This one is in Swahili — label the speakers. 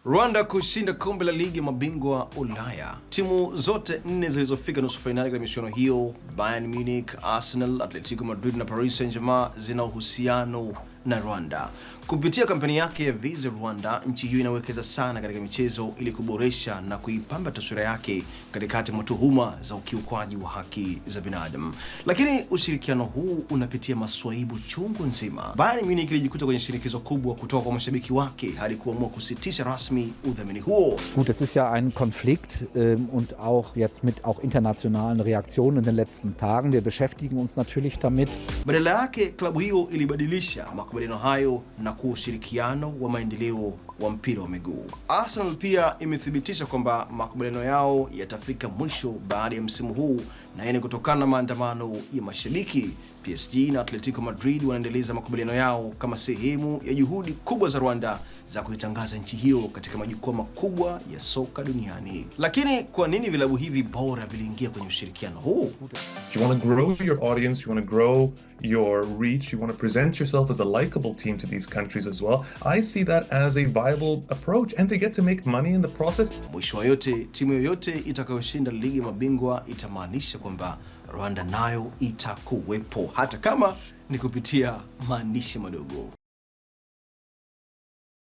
Speaker 1: Rwanda kushinda kombe la ligi mabingwa Ulaya. Timu zote 4 zilizofika nusu finali katika michuano hiyo, Bayern Munich, Arsenal, Atletico Madrid na Paris Saint-Germain, zina uhusiano na Rwanda. Kupitia kampeni yake ya Visit Rwanda, nchi hiyo inawekeza sana katika michezo ili kuboresha na kuipamba taswira yake katikati mwa tuhuma za ukiukwaji wa haki za binadamu. Lakini ushirikiano huu unapitia maswaibu chungu nzima. Bayern Munich ilijikuta kwenye shinikizo kubwa kutoka kwa mashabiki wake hadi kuamua kusitisha rasmi udhamini huo.
Speaker 2: Gut, es ist ja ein Konflikt und auch jetzt mit auch internationalen Reaktionen in den letzten Tagen. Wir beschäftigen uns natürlich damit.
Speaker 1: Badala yake, klabu hiyo ilibadilisha makubaliano hayo na kuwa ushirikiano wa maendeleo wa mpira wa miguu. Arsenal pia imethibitisha kwamba makubaliano yao yatafika mwisho baada ya msimu huu, na hii ni kutokana na maandamano ya mashabiki. PSG na Atletico Madrid wanaendeleza makubaliano yao kama sehemu ya juhudi kubwa za Rwanda za kuitangaza nchi hiyo katika majukwaa makubwa ya soka duniani. Lakini kwa nini vilabu hivi bora viliingia kwenye ushirikiano huu?
Speaker 3: You want to grow your audience, you want to grow your reach, you want to present yourself as a likable team to these countries as well. I see that as a viable approach, and they get to make money in the process.
Speaker 1: Mwisho wa yote, timu yoyote itakayoshinda ligi mabingwa itamaanisha kwamba Rwanda nayo itakuwepo, hata kama ni kupitia maandishi madogo.